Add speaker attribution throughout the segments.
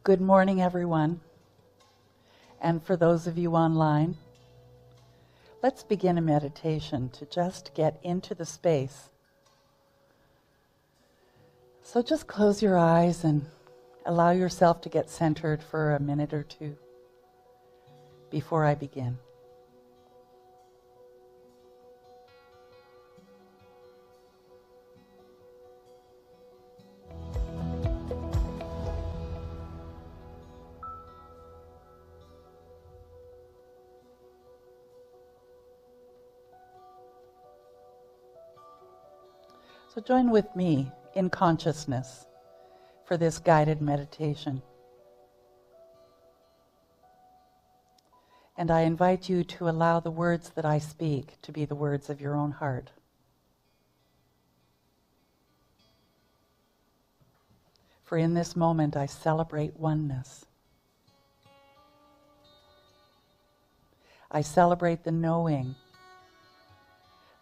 Speaker 1: Good morning, everyone. And for those of you online, let's begin a meditation to just get into the space. So just close your eyes and allow yourself to get centered for a minute or two before I begin. So join with me in consciousness for this guided meditation. And I invite you to allow the words that I speak to be the words of your own heart. For in this moment I celebrate oneness. I celebrate the knowing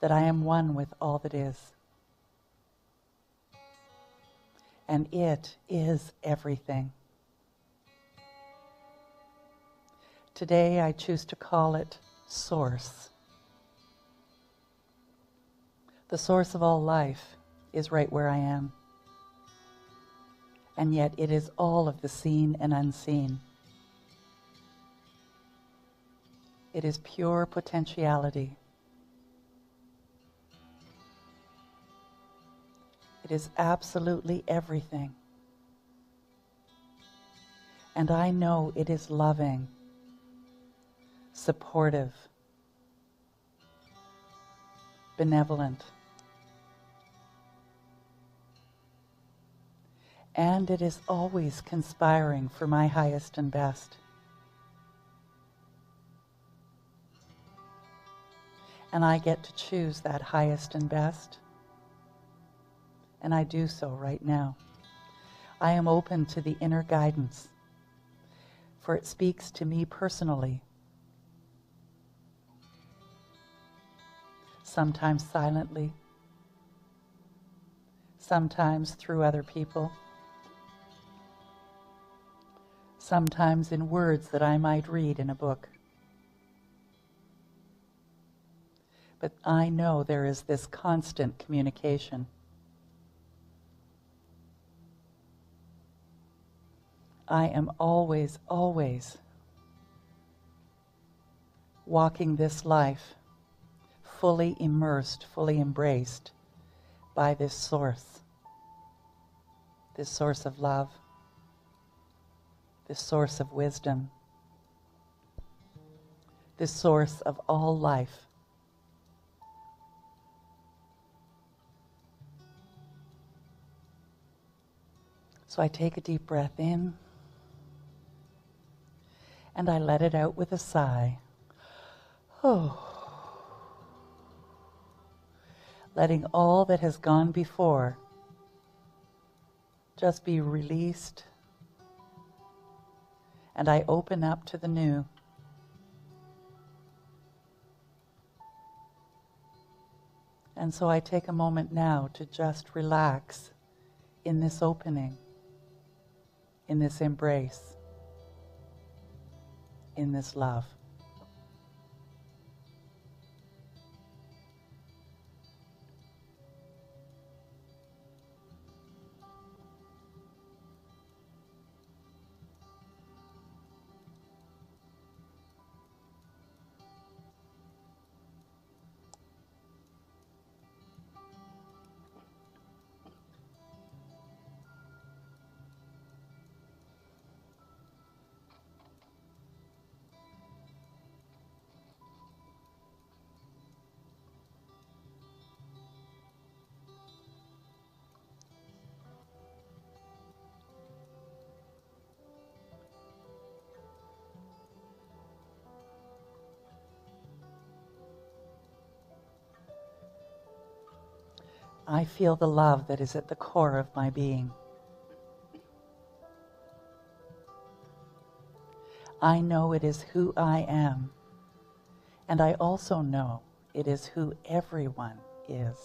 Speaker 1: that I am one with all that is. And it is everything. Today I choose to call it Source. The source of all life is right where I am. And yet it is all of the seen and unseen. It is pure potentiality. It is absolutely everything. And I know it is loving, supportive, benevolent. And it is always conspiring for my highest and best. And I get to choose that highest and best. And I do so right now. I am open to the inner guidance, for it speaks to me personally. Sometimes silently, sometimes through other people, sometimes in words that I might read in a book. But I know there is this constant communication. I am always, always walking this life fully immersed, fully embraced by this source of love, this source of wisdom, this source of all life. So I take a deep breath in, and I let it out with a sigh. Oh. Letting all that has gone before just be released, and I open up to the new. And so I take a moment now to just relax in this opening, in this embrace, in this love. I feel the love that is at the core of my being. I know it is who I am, and I also know it is who everyone is.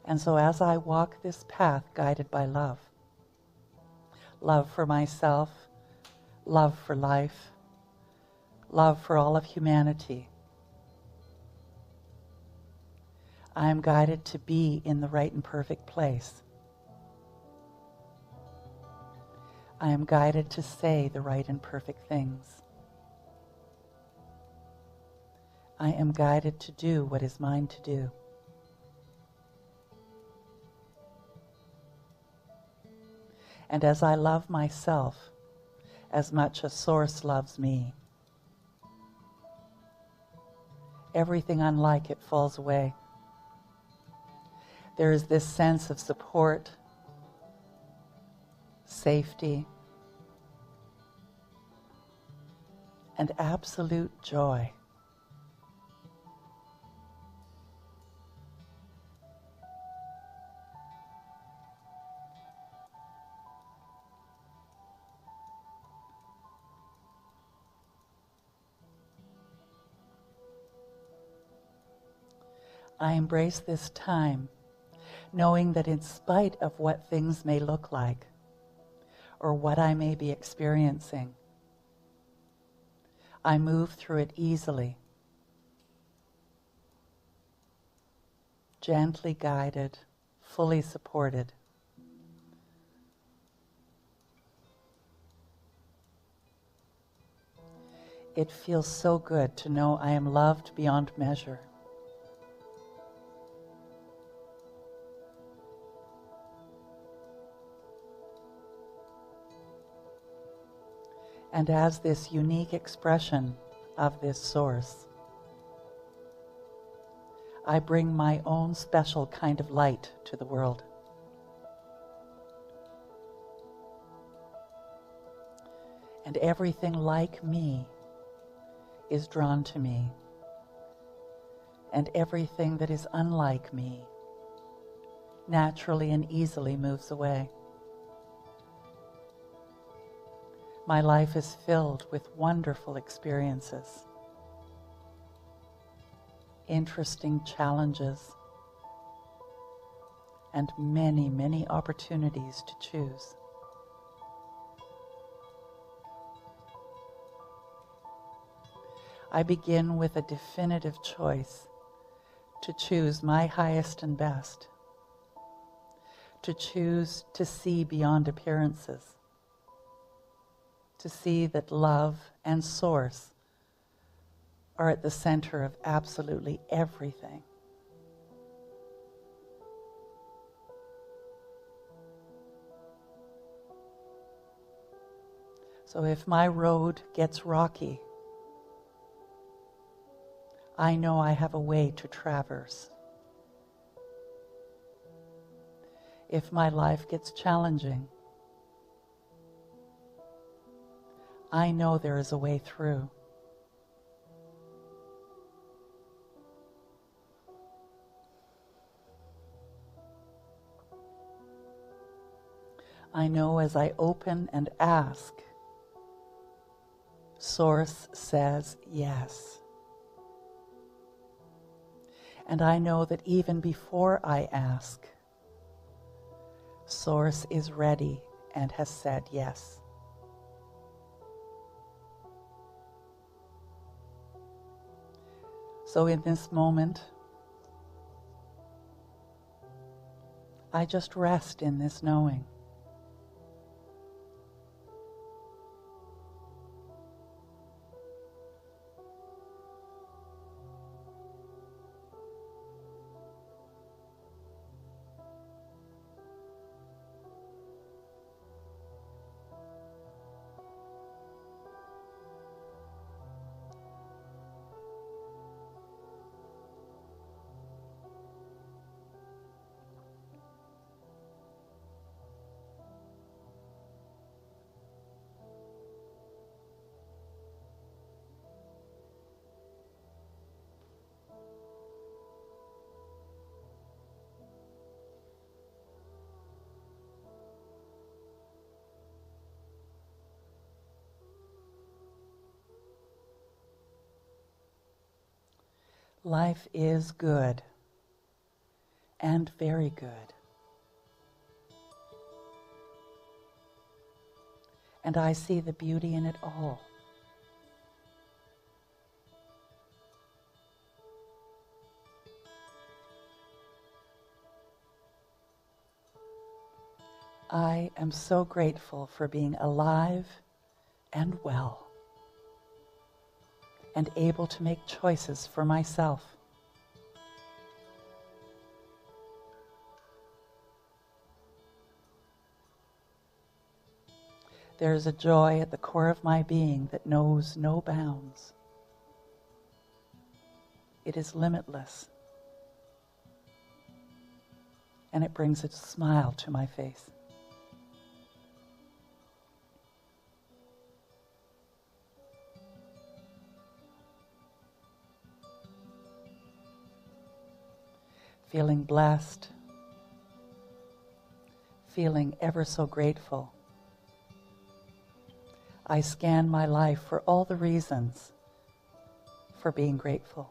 Speaker 1: And so as I walk this path guided by love, love for myself, love for life, love for all of humanity, I am guided to be in the right and perfect place. I am guided to say the right and perfect things. I am guided to do what is mine to do. And as I love myself as much as Source loves me, everything unlike it falls away. There is this sense of support, safety, and absolute joy. I embrace this time, knowing that in spite of what things may look like, or what I may be experiencing, I move through it easily, gently guided, fully supported. It feels so good to know I am loved beyond measure. And as this unique expression of this Source, I bring my own special kind of light to the world. And everything like me is drawn to me. And everything that is unlike me naturally and easily moves away. My life is filled with wonderful experiences, interesting challenges, and many, many opportunities to choose. I begin with a definitive choice to choose my highest and best, to choose to see beyond appearances, to see that love and Source are at the center of absolutely everything. So if my road gets rocky, I know I have a way to traverse. If my life gets challenging, I know there is a way through. I know as I open and ask, Source says yes. And I know that even before I ask, Source is ready and has said yes. So in this moment, I just rest in this knowing. Life is good, and very good. And I see the beauty in it all. I am so grateful for being alive and well and able to make choices for myself. There is a joy at the core of my being that knows no bounds. It is limitless, and it brings a smile to my face. Feeling blessed, feeling ever so grateful. I scan my life for all the reasons for being grateful.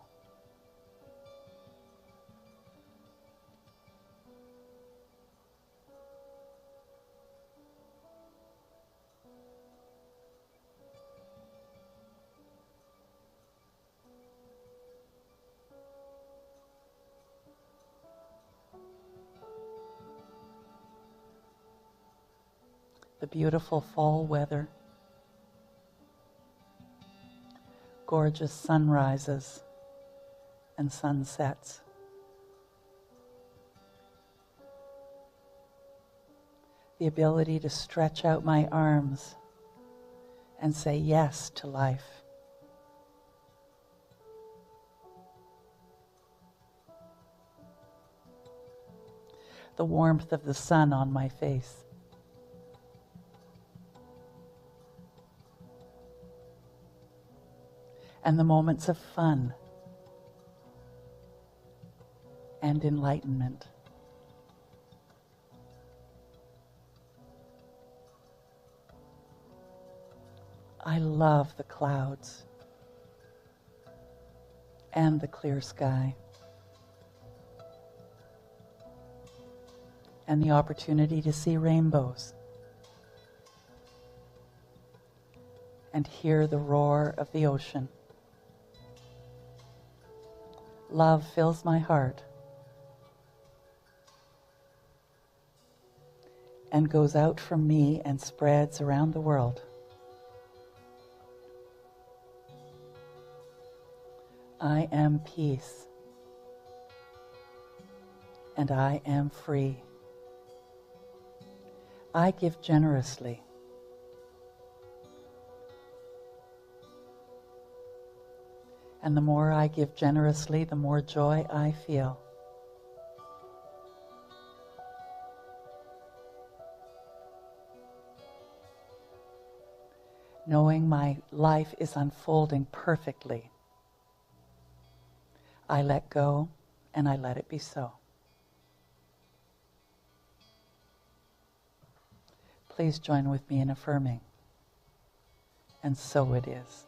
Speaker 1: The beautiful fall weather, gorgeous sunrises and sunsets. The ability to stretch out my arms and say yes to life. The warmth of the sun on my face. And the moments of fun and enlightenment. I love the clouds and the clear sky and the opportunity to see rainbows and hear the roar of the ocean. Love fills my heart and goes out from me and spreads around the world. I am peace, and I am free. I give generously. And the more I give generously, the more joy I feel. Knowing my life is unfolding perfectly, I let go and I let it be so. Please join with me in affirming. And so it is.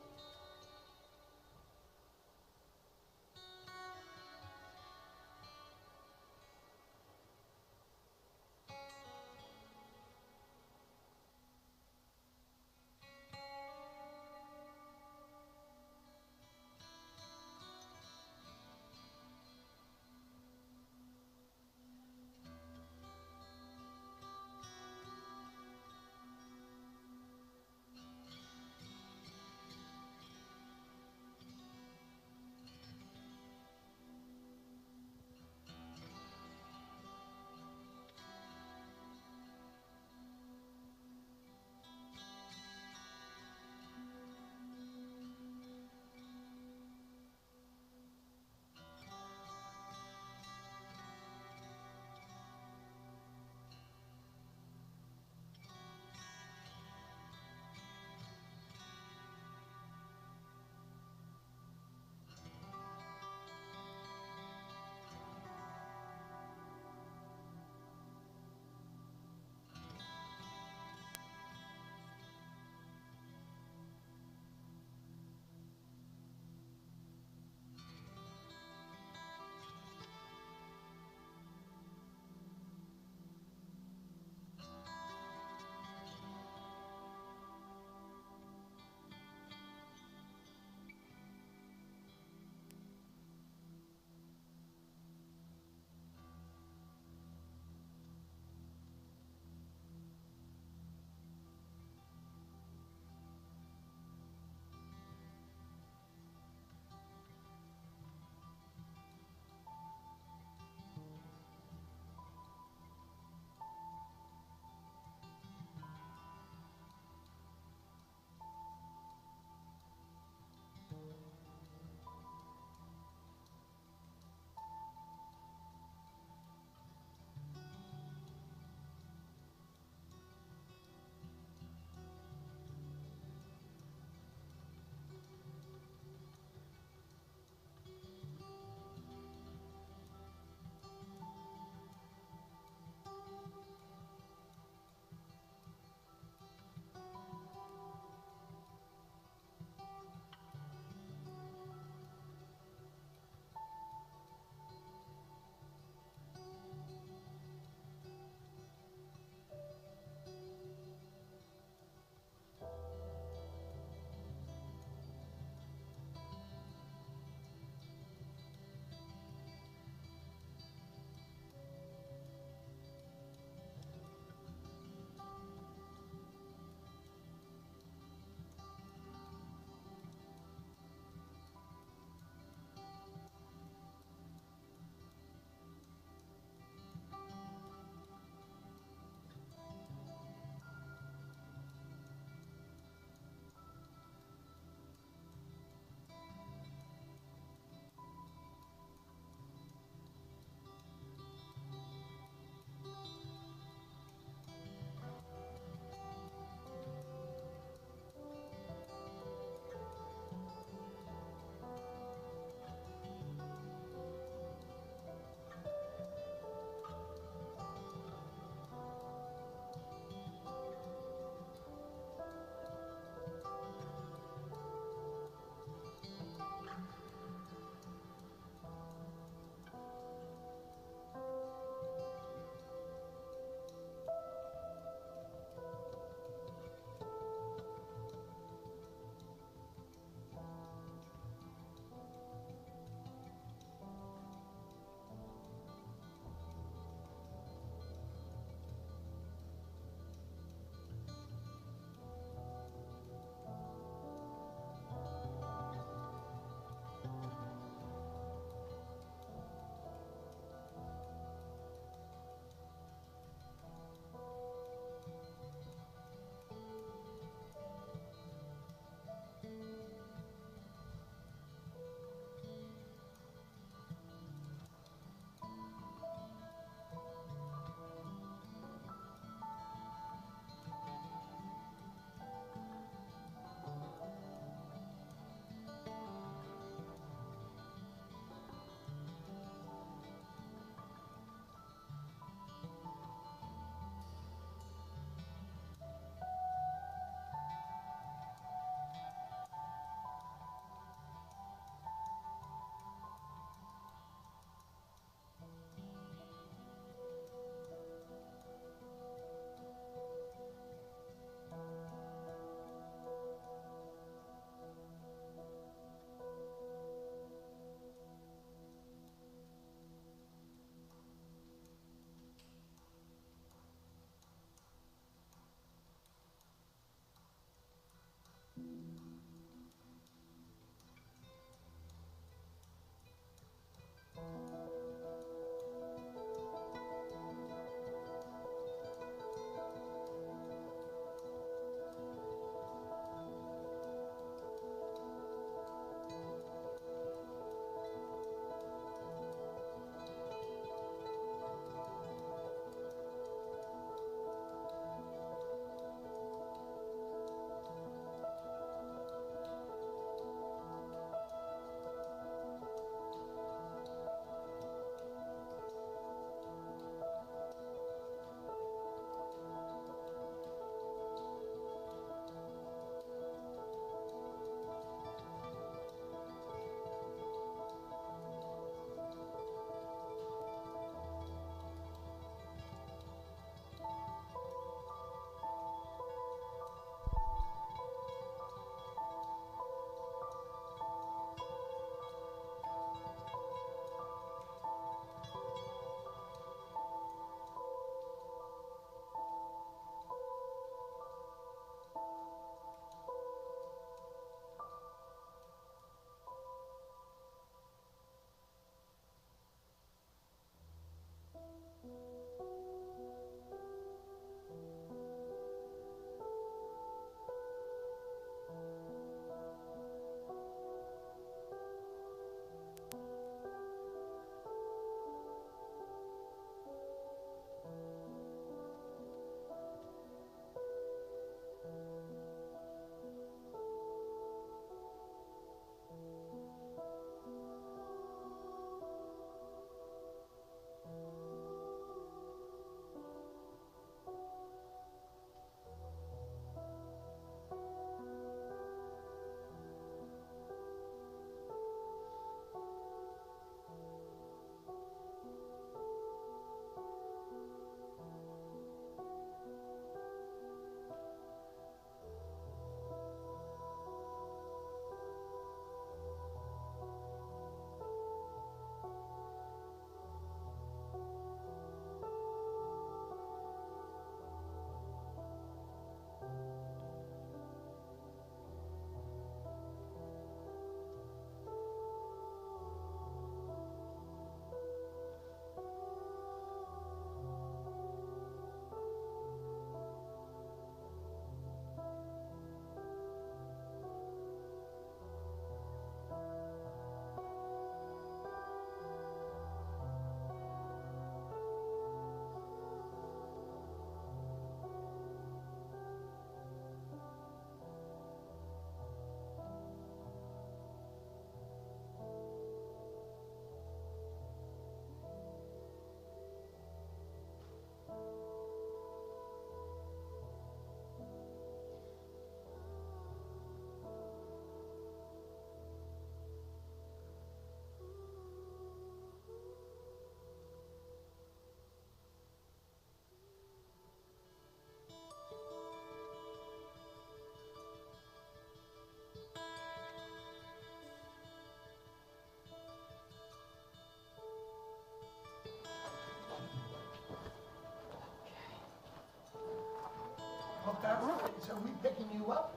Speaker 2: So we picking you up?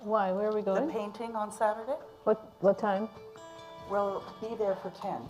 Speaker 3: Why? Where are we
Speaker 1: The
Speaker 3: going?
Speaker 1: painting on Saturday?
Speaker 3: What time?
Speaker 1: We'll be there for 10.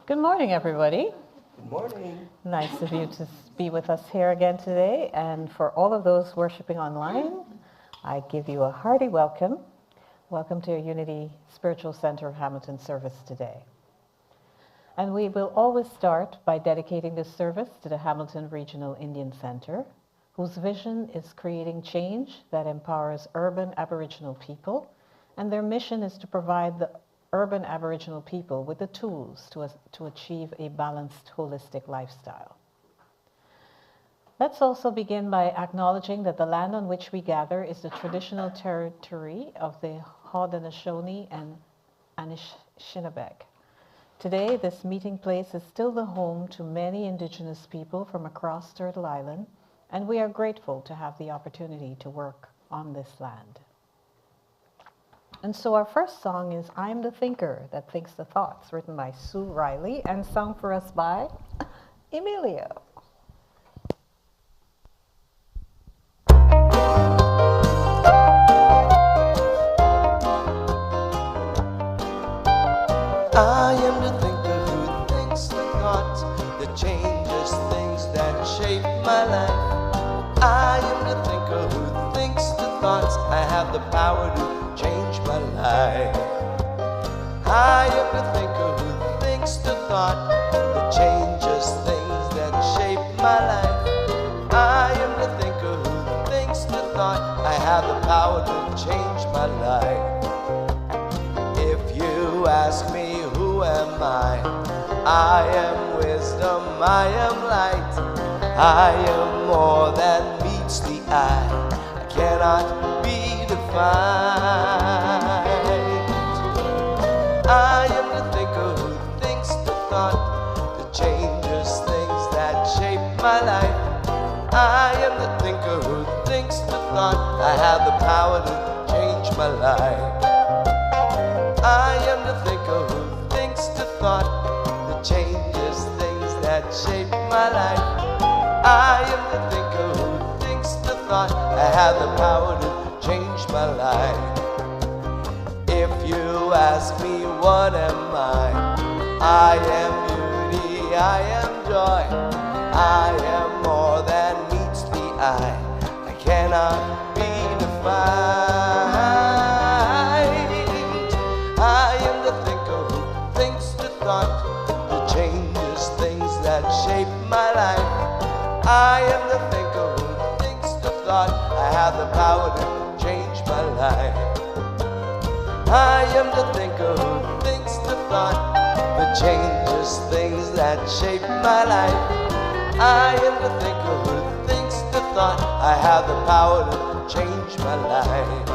Speaker 3: Good morning, everybody.
Speaker 2: Good morning.
Speaker 3: Nice of you to be with us here again today. And for all of those worshiping online, I give you a hearty welcome. Welcome to Unity Spiritual Center of Hamilton service today. And we will always start by dedicating this service to the Hamilton Regional Indian Center, whose vision is creating change that empowers urban Aboriginal people, and their mission is to provide the urban Aboriginal people with the tools to achieve a balanced, holistic lifestyle. Let's also begin by acknowledging that the land on which we gather is the traditional territory of the Haudenosaunee and Anishinaabe. Today, this meeting place is still the home to many Indigenous people from across Turtle Island, and we are grateful to have the opportunity to work on this land. And so our first song is I'm the Thinker That Thinks the Thoughts, written by Sue Riley and sung for us by Emilio.
Speaker 2: I am the thinker who thinks the thoughts that changes things that shape my life. I am the thinker who thinks the thoughts. I have the power to change my life. I am the thinker who thinks the thought that changes things that shape my life. I am the thinker who thinks the thought. I have the power to change my life. If you ask me who am I am wisdom, I am light. I am more than meets the eye. I cannot be defined. I am the thinker who thinks the thought that changes things that shape my life. I am the thinker who thinks the thought. I have the power to change my life. I am the thinker who thinks the thought that changes things that shape my life. I am the thinker who thinks the thought. I have the power to change my life. If you ask me what am I am beauty, I am joy. I am more than meets the eye. I cannot be defined. I am the thinker who thinks the thought that changes things that shape my life. I am the thinker who thinks the thought. I have the power to change my life. I am the thinker who thinks the thought that changes things that shape my life. I am the thinker who thinks the thought. I have the power to change my life.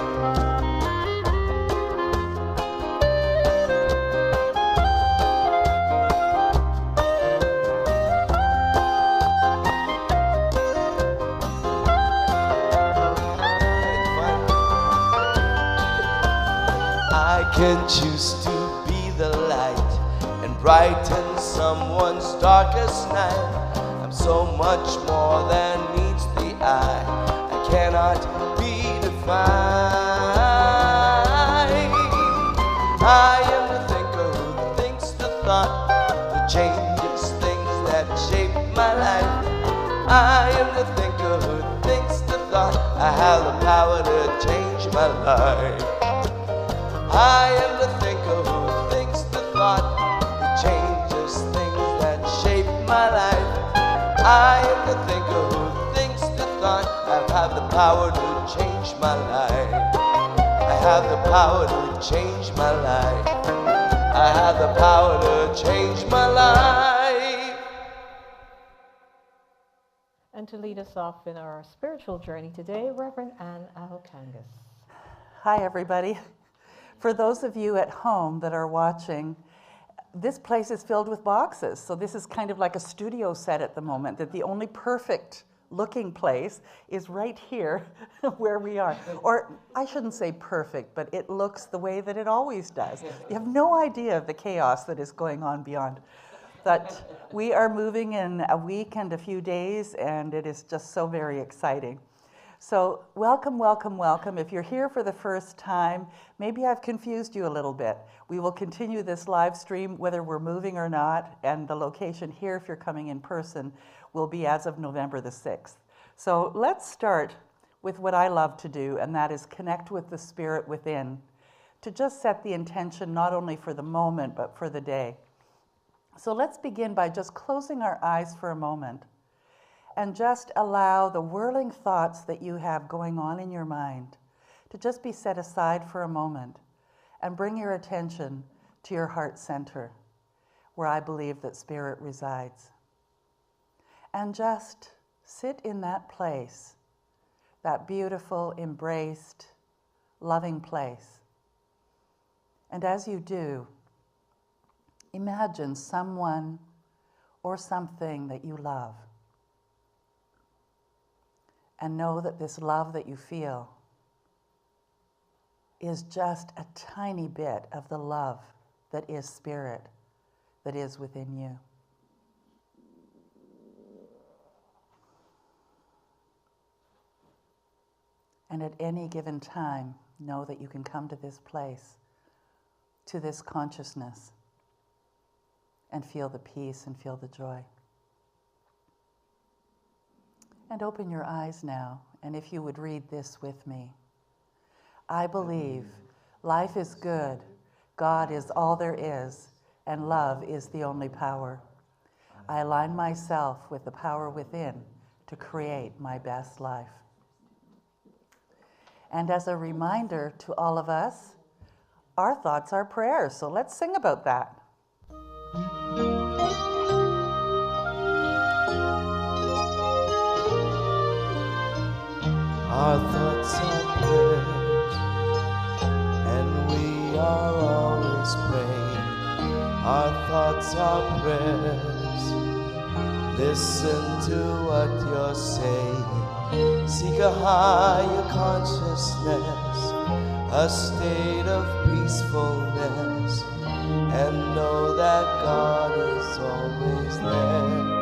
Speaker 2: I can choose to be the light and brighten someone's darkest night. I'm so much more than meets the eye. I cannot be defined. I am the thinker who thinks the thought that changes things that shape my life. I am the thinker who thinks the thought. I have the power to change my life. I am the thinker who thinks the thought that changes things that shape my life. I am the thinker who thinks the thought. I have the power to change my life. I have the power to change my life. I have the power to change my life.
Speaker 3: And to lead us off in our spiritual journey today, Reverend Anne Ahokangas.
Speaker 1: Hi, everybody. For those of you at home that are watching, this place is filled with boxes. So this is kind of like a studio set at the moment, that the only perfect looking place is right here where we are. Or I shouldn't say perfect, but it looks the way that it always does. You have no idea of the chaos that is going on beyond. But we are moving in a week and a few days, and it is just so very exciting. So welcome, welcome, welcome. If you're here for the first time, maybe I've confused you a little bit. We will continue this live stream whether we're moving or not, and the location here, if you're coming in person, will be as of November the 6th. So let's start with what I love to do, and that is connect with the spirit within, to just set the intention not only for the moment, but for the day. So let's begin by just closing our eyes for a moment and just allow the whirling thoughts that you have going on in your mind to just be set aside for a moment and bring your attention to your heart center, where I believe that spirit resides. And just sit in that place, that beautiful, embraced, loving place. And as you do, imagine someone or something that you love. And know that this love that you feel is just a tiny bit of the love that is spirit, that is within you. And at any given time, know that you can come to this place, to this consciousness, and feel the peace and feel the joy. And open your eyes now, and if you would read this with me. I believe life is good, God is all there is, and love is the only power. I align myself with the power within to create my best life. And as a reminder to all of us, our thoughts are prayers, so let's sing about that.
Speaker 2: Our thoughts are prayers, and we are always praying. Our thoughts are prayers. Listen to what you're saying. Seek a higher consciousness, a state of peacefulness, and know that God is always there.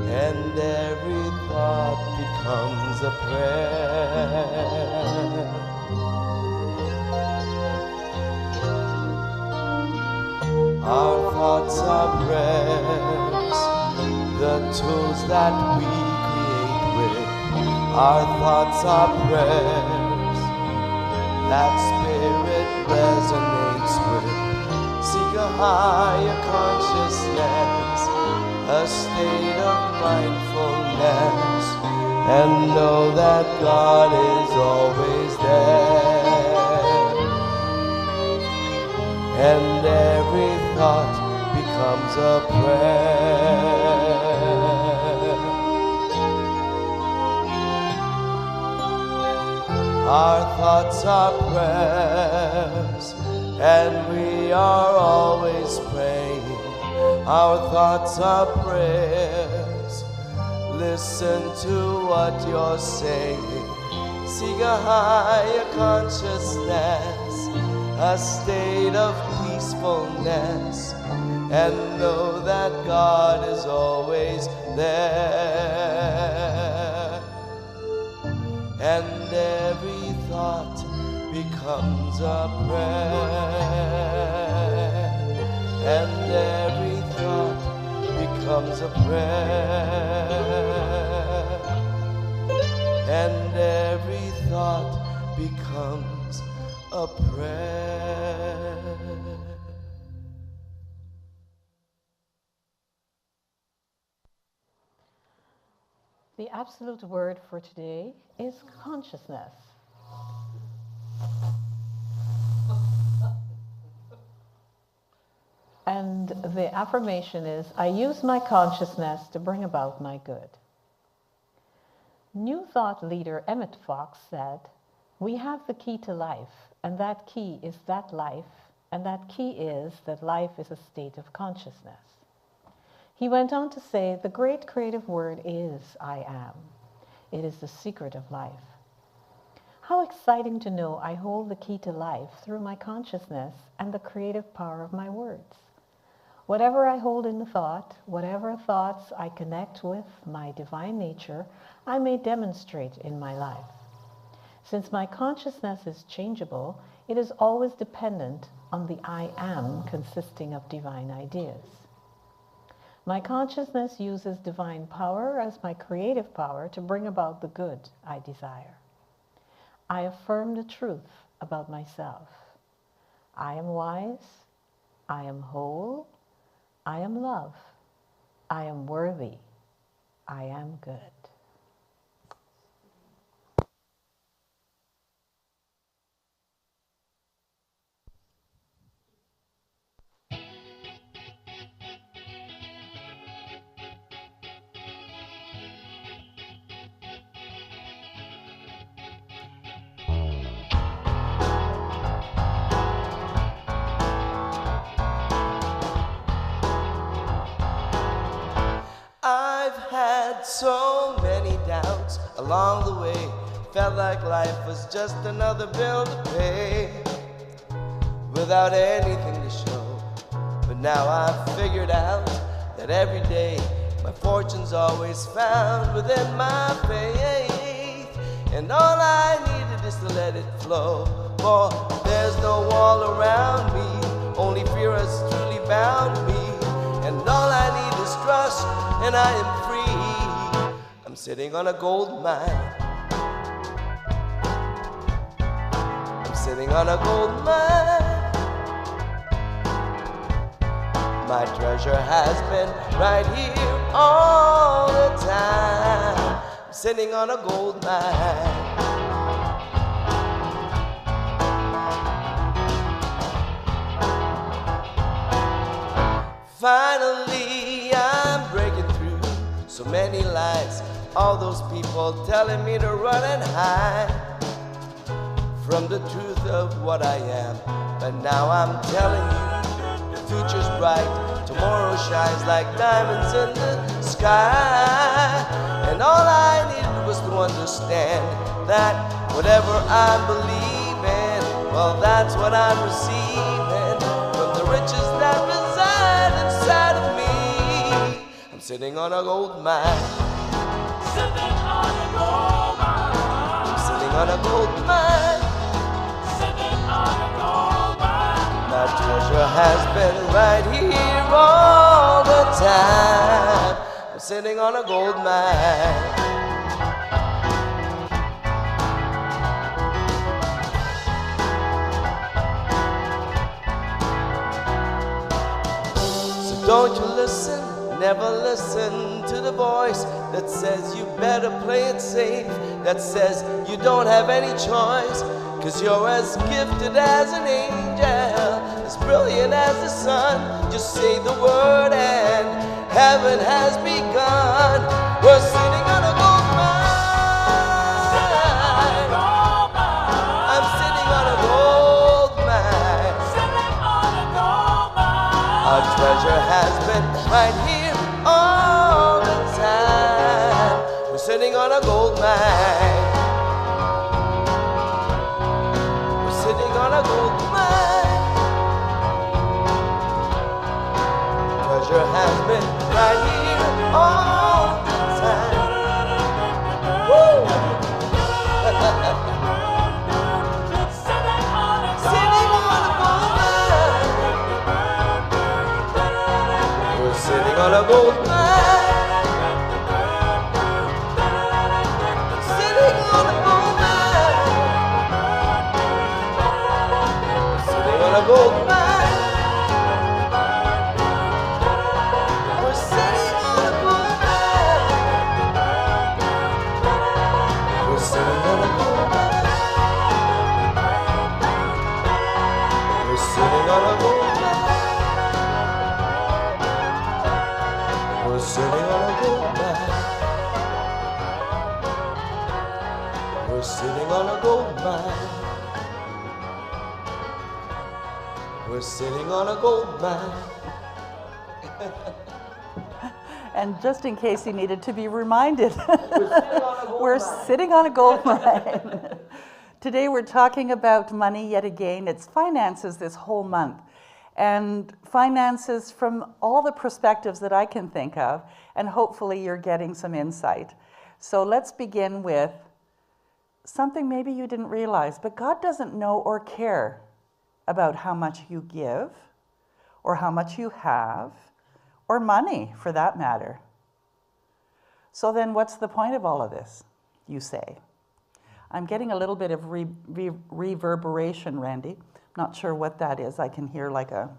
Speaker 2: And every thought becomes a prayer. Our thoughts are prayers, the tools that we create with. Our thoughts are prayers that spirit resonates with. Seek a higher consciousness, a state of mindfulness, and know that God is always there. And every thought becomes a prayer. Our thoughts are prayers, and we are always praying. Our thoughts are prayers. Listen to what you're saying. Seek a higher consciousness, a state of peacefulness, and know that God is always there. And every thought becomes a prayer. And every thought becomes a prayer. And every thought becomes a prayer.
Speaker 3: The absolute word for today is consciousness. And the affirmation is, I use my consciousness to bring about my good. New Thought leader Emmett Fox said, we have the key to life, and that key is that life, and that key is that life is a state of consciousness. He went on to say, the great creative word is I am. It is the secret of life. How exciting to know I hold the key to life through my consciousness and the creative power of my words. Whatever I hold in the thought, whatever thoughts I connect with my divine nature, I may demonstrate in my life. Since my consciousness is changeable, it is always dependent on the I am consisting of divine ideas. My consciousness uses divine power as my creative power to bring about the good I desire. I affirm the truth about myself. I am wise. I am whole. I am love. I am worthy. I am good.
Speaker 2: I've had so many doubts along the way. Felt like life was just another bill to pay, without anything to show. But now I've figured out that every day my fortune's always found within my faith. And all I needed is to let it flow, for there's no wall around me, only fear has truly bound me. And all I need is trust, and I am free. I'm sitting on a gold mine. I'm sitting on a gold mine. My treasure has been right here all the time. I'm sitting on a gold mine. Finally, I'm breaking through so many lies. All those people telling me to run and hide from the truth of what I am. But now I'm telling you, the future's bright. Tomorrow shines like diamonds in the sky. And all I needed was to understand that whatever I believe in, well, that's what I'm receiving from the riches that reside inside of me. I'm sitting on a gold mine.
Speaker 4: Sitting on a gold mine.
Speaker 2: I'm sitting on a gold mine.
Speaker 4: Sitting on a gold mine.
Speaker 2: My treasure has been right here all the time. I'm sitting on a gold mine. So don't you listen, never listen to the voice that says you better play it safe, that says you don't have any choice, 'cause you're as gifted as an angel, as brilliant as the sun. Just say the word and heaven has begun. We're sitting on a gold mine. I'm sitting on a gold mine.
Speaker 4: Sitting on a gold mine.
Speaker 2: Our treasure has been right here all the time. We're sitting on a gold mine. We're sitting on a gold mine. Treasure has been right here all the time. Woo!
Speaker 4: Sitting on a
Speaker 2: Sitting on a gold mine. We're sitting on a gold mine. Sitting on a gold mine. Sitting on a gold mine. We're sitting on a gold mine. We're sitting on a gold mine. We're sitting on a gold mine. We're sitting on a gold mine. We're sitting on a gold mine. We're sitting on a gold mine.
Speaker 1: And just in case you needed to be reminded,
Speaker 2: We're sitting on a gold
Speaker 1: we're
Speaker 2: mine.
Speaker 1: sitting on a gold mine. Today we're talking about money yet again. It's finances this whole month. And finances from all the perspectives that I can think of, and hopefully you're getting some insight. So let's begin with something maybe you didn't realize, but God doesn't know or care about how much you give, or how much you have, or money for that matter. So then what's the point of all of this, you say? I'm getting a little bit of reverberation, Randy. Not sure what that is. I can hear like a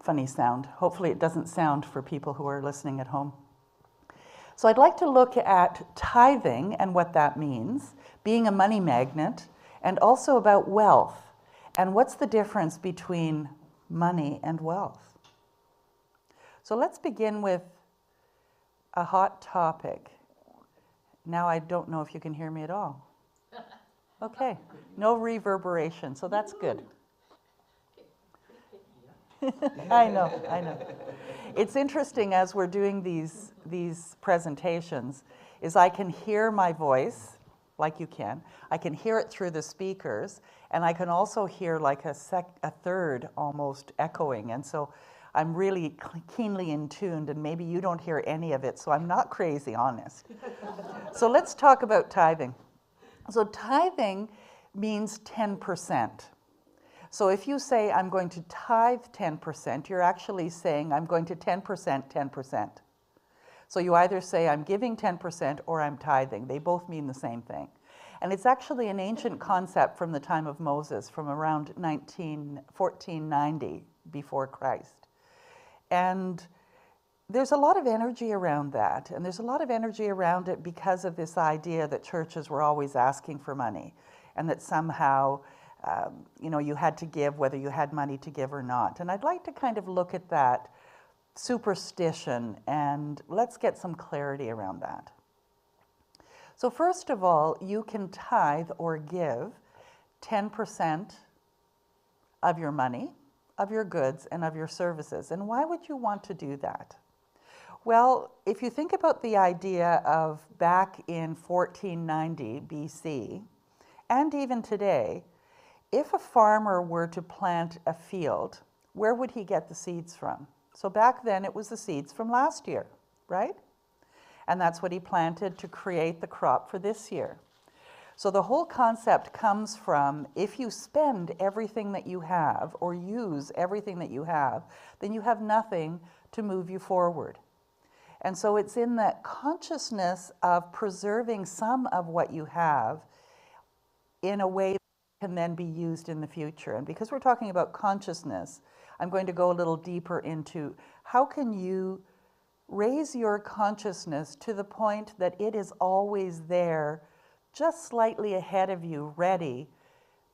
Speaker 1: funny sound. Hopefully it doesn't sound for people who are listening at home. So I'd like to look at tithing and what that means, being a money magnet, and also about wealth. And what's the difference between money and wealth? So let's begin with a hot topic. Now I don't know if you can hear me at all. Okay, no reverberation, so that's good. I know. It's interesting as we're doing these presentations, is I can hear my voice, like you can. I can hear it through the speakers, and I can also hear like a third almost echoing, and so I'm really keenly in tuned, and maybe you don't hear any of it, so I'm not crazy honest. So let's talk about tithing. So tithing means 10%. So if you say, I'm going to tithe 10%, you're actually saying, I'm going to 10%, 10%. So you either say, I'm giving 10% or I'm tithing. They both mean the same thing. And it's actually an ancient concept from the time of Moses, from around 1490 before Christ. And there's a lot of energy around that, and there's a lot of energy around it because of this idea that churches were always asking for money, and that somehow, you had to give whether you had money to give or not. And I'd like to kind of look at that superstition, and let's get some clarity around that. So first of all, you can tithe or give 10% of your money, of your goods, and of your services. And why would you want to do that? Well, if you think about the idea of back in 1490 BC, and even today, if a farmer were to plant a field, where would he get the seeds from? So back then it was the seeds from last year, right? And that's what he planted to create the crop for this year. So the whole concept comes from, if you spend everything that you have or use everything that you have, then you have nothing to move you forward. And so it's in that consciousness of preserving some of what you have in a way that can then be used in the future. And because we're talking about consciousness, I'm going to go a little deeper into how can you raise your consciousness to the point that it is always there, just slightly ahead of you, ready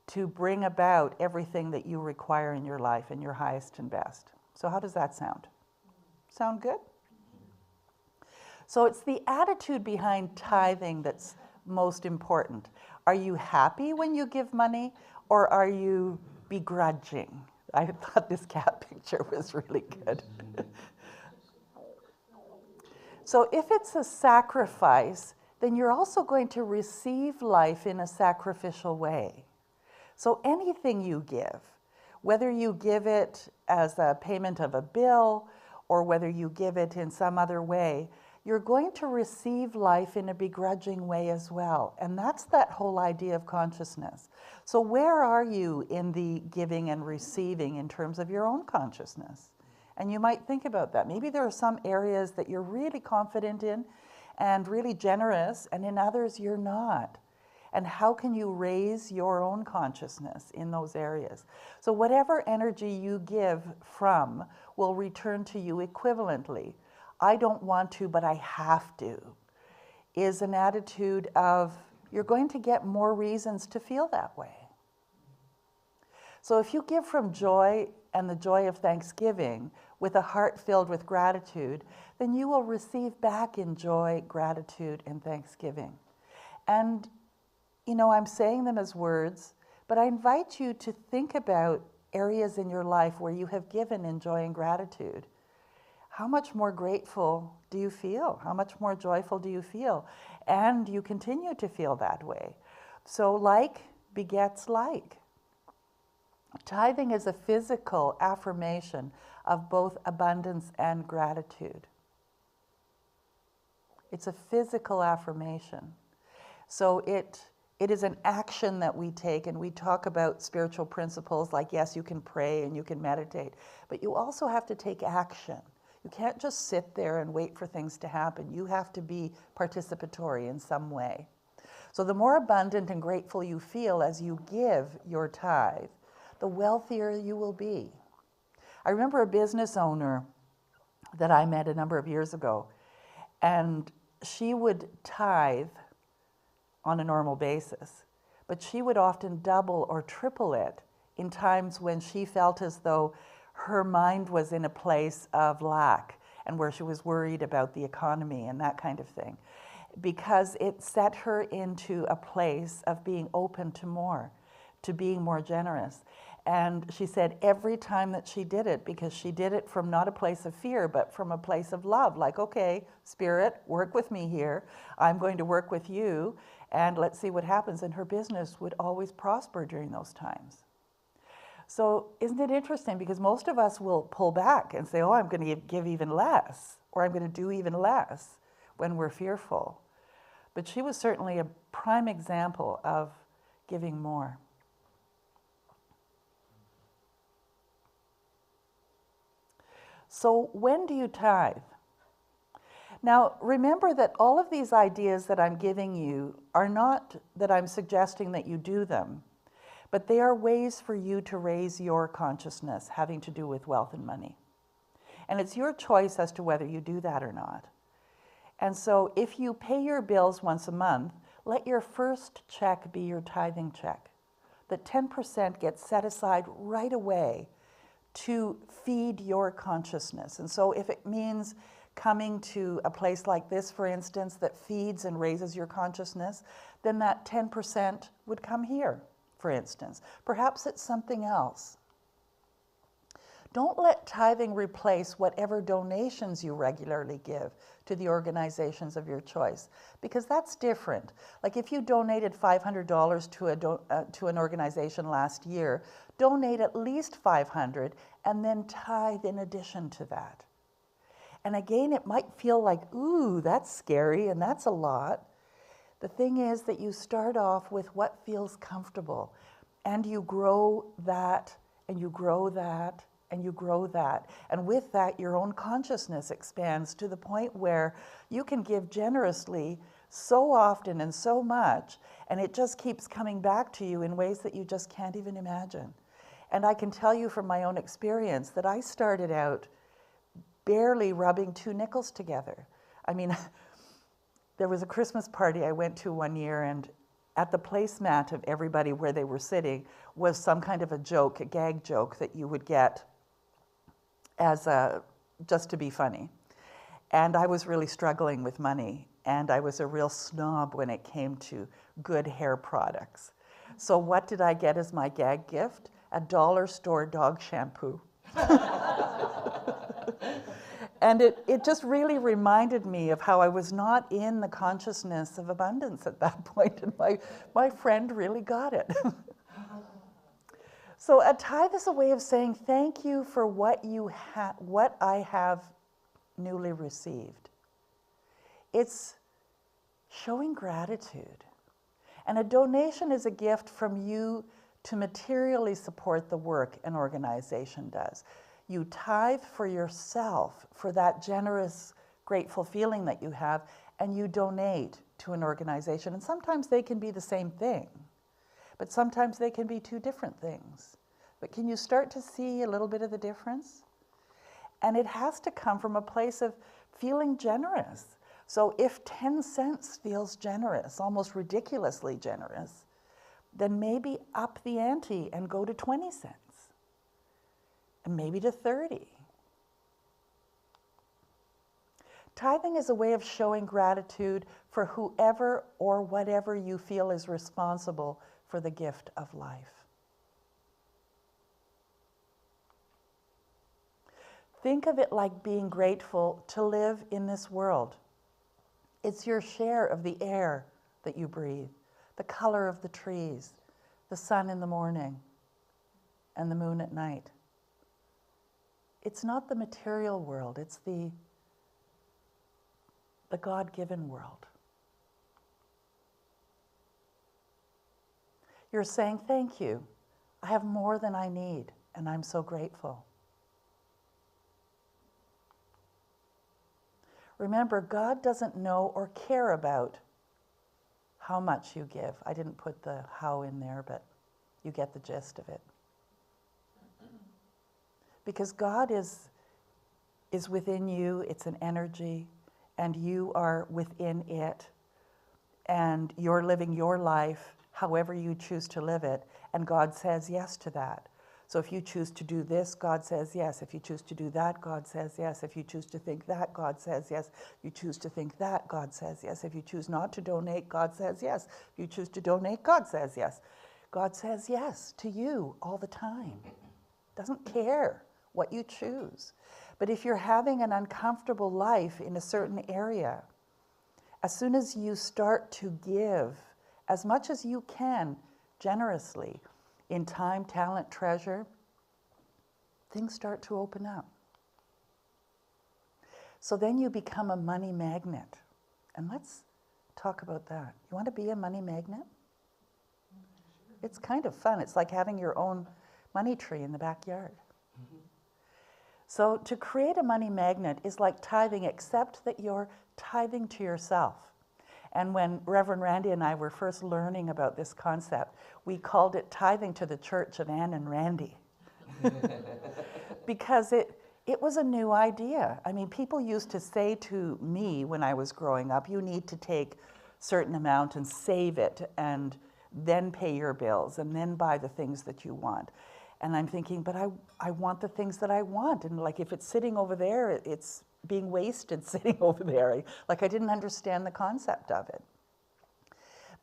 Speaker 1: to bring about everything that you require in your life in your highest and best. So how does that sound? Sound good? So it's the attitude behind tithing that's most important. Are you happy when you give money, or are you begrudging? I thought this cat picture was really good. So if it's a sacrifice, then you're also going to receive life in a sacrificial way. So anything you give, whether you give it as a payment of a bill or whether you give it in some other way, you're going to receive life in a begrudging way as well. And that's that whole idea of consciousness. So where are you in the giving and receiving in terms of your own consciousness? And you might think about that. Maybe there are some areas that you're really confident in and really generous, and in others you're not. And how can you raise your own consciousness in those areas? So whatever energy you give from will return to you equivalently. I don't want to, but I have to, is an attitude of you're going to get more reasons to feel that way. So if you give from joy and the joy of thanksgiving with a heart filled with gratitude, then you will receive back in joy, gratitude, and thanksgiving. And, I'm saying them as words, but I invite you to think about areas in your life where you have given in joy and gratitude. How much more grateful do you feel? How much more joyful do you feel? And you continue to feel that way. So like begets like. Tithing is a physical affirmation of both abundance and gratitude. It's a physical affirmation. So it is an action that we take, and we talk about spiritual principles like, yes, you can pray and you can meditate, but you also have to take action. You can't just sit there and wait for things to happen. You have to be participatory in some way. So the more abundant and grateful you feel as you give your tithe, the wealthier you will be. I remember a business owner that I met a number of years ago, and she would tithe on a normal basis, but she would often double or triple it in times when she felt as though her mind was in a place of lack and where she was worried about the economy and that kind of thing, because it set her into a place of being open to more, to being more generous. And she said every time that she did it, because she did it from not a place of fear, but from a place of love, like, okay, Spirit, work with me here. I'm going to work with you, and let's see what happens. And her business would always prosper during those times. So isn't it interesting? Because most of us will pull back and say, oh, I'm going to give even less, or I'm going to do even less when we're fearful. But she was certainly a prime example of giving more. So when do you tithe? Now, remember that all of these ideas that I'm giving you are not that I'm suggesting that you do them, but they are ways for you to raise your consciousness having to do with wealth and money. And it's your choice as to whether you do that or not. And so if you pay your bills once a month, let your first check be your tithing check. That 10% gets set aside right away to feed your consciousness. And so if it means coming to a place like this, for instance, that feeds and raises your consciousness, then that 10% would come here, for instance. Perhaps it's something else. Don't let tithing replace whatever donations you regularly give to the organizations of your choice, because that's different. Like if you donated $500 to an organization last year, donate at least $500 and then tithe in addition to that. And again, it might feel like, ooh, that's scary and that's a lot. The thing is that you start off with what feels comfortable, and you grow that, and you grow that, and you grow that. And with that, your own consciousness expands to the point where you can give generously so often and so much, and it just keeps coming back to you in ways that you just can't even imagine. And I can tell you from my own experience that I started out barely rubbing 2 nickels together. I mean, there was a Christmas party I went to one year, and at the placemat of everybody where they were sitting was some kind of a joke, a gag joke that you would get as just to be funny. And I was really struggling with money, and I was a real snob when it came to good hair products. So what did I get as my gag gift? A dollar store dog shampoo. And it just really reminded me of how I was not in the consciousness of abundance at that point, and my friend really got it. So a tithe is a way of saying thank you for what I have newly received. It's showing gratitude. And a donation is a gift from you to materially support the work an organization does. You tithe for yourself, for that generous, grateful feeling that you have, and you donate to an organization. And sometimes they can be the same thing, but sometimes they can be 2 different things. But can you start to see a little bit of the difference? And it has to come from a place of feeling generous. So if 10 cents feels generous, almost ridiculously generous, then maybe up the ante and go to 20 cents. And maybe to 30. Tithing is a way of showing gratitude for whoever or whatever you feel is responsible for the gift of life. Think of it like being grateful to live in this world. It's your share of the air that you breathe, the color of the trees, the sun in the morning, and the moon at night. It's not the material world, it's the God-given world. You're saying, thank you. I have more than I need, and I'm so grateful. Remember, God doesn't know or care about how much you give. I didn't put the how in there, but you get the gist of it. Because God is within you, it's an energy, and you are within it, and you're living your life however you choose to live it, and God says yes to that. So if you choose to do this, God says yes. If you choose to do that, God says yes. If you choose to think that, God says yes. If you choose to think that, God says yes. If you choose not to donate, God says yes. If you choose to donate, God says yes. God says yes to you all the time. Doesn't care what you choose. But if you're having an uncomfortable life in a certain area, as soon as you start to give as much as you can generously in time, talent, treasure, things start to open up. So then you become a money magnet. And let's talk about that. You want to be a money magnet? It's kind of fun. It's like having your own money tree in the backyard. So to create a money magnet is like tithing, except that you're tithing to yourself. And when Reverend Randy and I were first learning about this concept, we called it tithing to the Church of Anne and Randy. Because it was a new idea. I mean, people used to say to me when I was growing up, you need to take a certain amount and save it and then pay your bills and then buy the things that you want. And I'm thinking, but I want the things that I want. And like if it's sitting over there, it's being wasted sitting over there. Like I didn't understand the concept of it.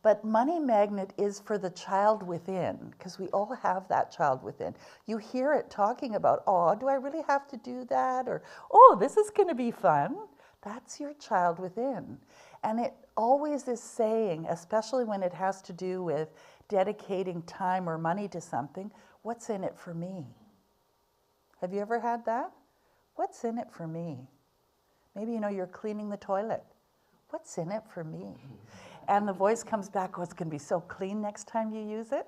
Speaker 1: But money magnet is for the child within, because we all have that child within. You hear it talking about, oh, do I really have to do that? Or, oh, this is going to be fun. That's your child within. And it always is saying, especially when it has to do with dedicating time or money to something, what's in it for me? Have you ever had that? What's in it for me? Maybe, you're cleaning the toilet. What's in it for me? And the voice comes back, oh, it's going to be so clean next time you use it.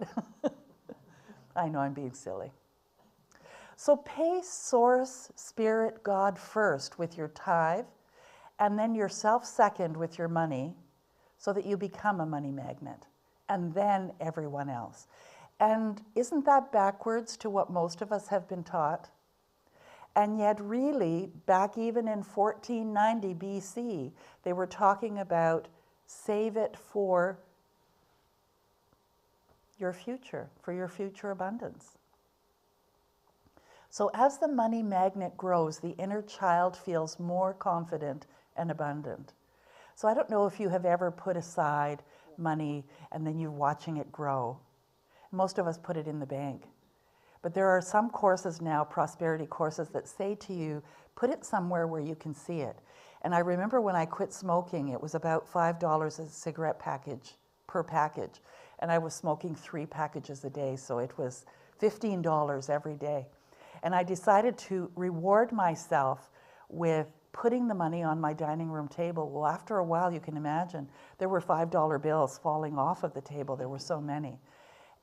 Speaker 1: I know I'm being silly. So pay Source, Spirit, God first with your tithe, and then yourself second with your money, so that you become a money magnet, and then everyone else. And isn't that backwards to what most of us have been taught? And yet really, back even in 1490 BC, they were talking about save it for your future abundance. So as the money magnet grows, the inner child feels more confident and abundant. So I don't know if you have ever put aside money and then you're watching it grow. Most of us put it in the bank. But there are some courses now, prosperity courses, that say to you, put it somewhere where you can see it. And I remember when I quit smoking, it was about $5 a cigarette package per package. And I was smoking 3 packages a day, so it was $15 every day. And I decided to reward myself with putting the money on my dining room table. Well, after a while, you can imagine, there were $5 bills falling off of the table. There were so many.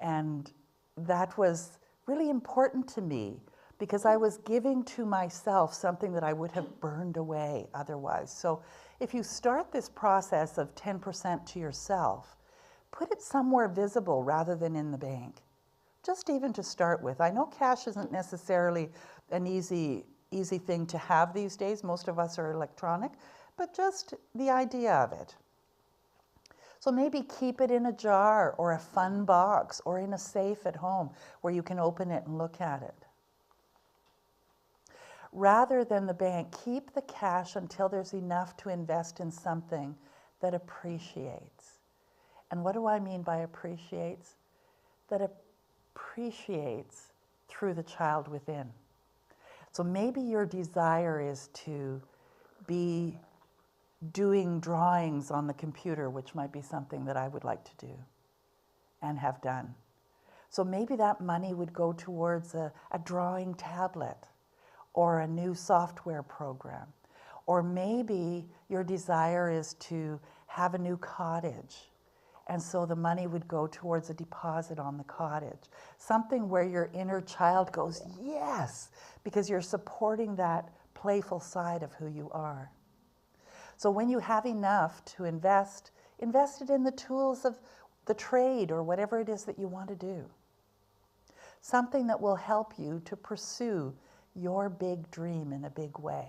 Speaker 1: And that was really important to me because I was giving to myself something that I would have burned away otherwise. So if you start this process of 10% to yourself, put it somewhere visible rather than in the bank, just even to start with. I know cash isn't necessarily an easy thing to have these days. Most of us are electronic, but just the idea of it. So maybe keep it in a jar or a fun box or in a safe at home where you can open it and look at it. Rather than the bank, keep the cash until there's enough to invest in something that appreciates. And what do I mean by appreciates? That appreciates through the child within. So maybe your desire is to be doing drawings on the computer, which might be something that I would like to do. and have done. So maybe that money would go towards a drawing tablet or a new software program. Or maybe your desire is to have a new cottage, and so the money would go towards a deposit on the cottage. Something where your inner child goes, yes, because you're supporting that playful side of who you are. So when you have enough to invest it in the tools of the trade or whatever it is that you want to do. Something that will help you to pursue your big dream in a big way,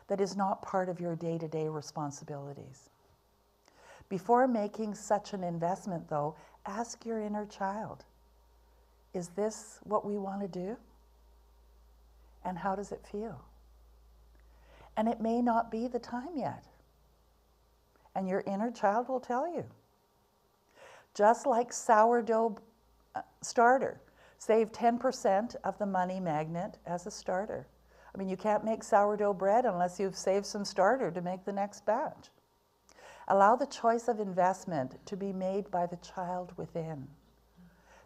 Speaker 1: that is not part of your day-to-day responsibilities. Before making such an investment, though, ask your inner child, is this what we want to do? And how does it feel? And it may not be the time yet. And your inner child will tell you. Just like sourdough starter, save 10% of the money magnet as a starter. I mean, you can't make sourdough bread unless you've saved some starter to make the next batch. Allow the choice of investment to be made by the child within,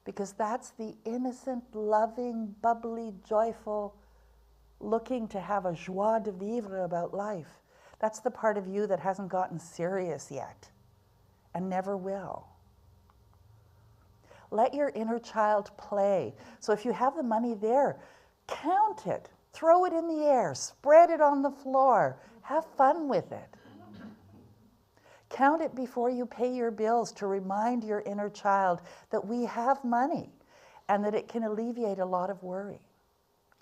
Speaker 1: because that's the innocent, loving, bubbly, joyful, looking to have a joie de vivre about life. That's the part of you that hasn't gotten serious yet and never will. Let your inner child play. So if you have the money there, count it, throw it in the air, spread it on the floor, have fun with it. Count it before you pay your bills to remind your inner child that we have money and that it can alleviate a lot of worry.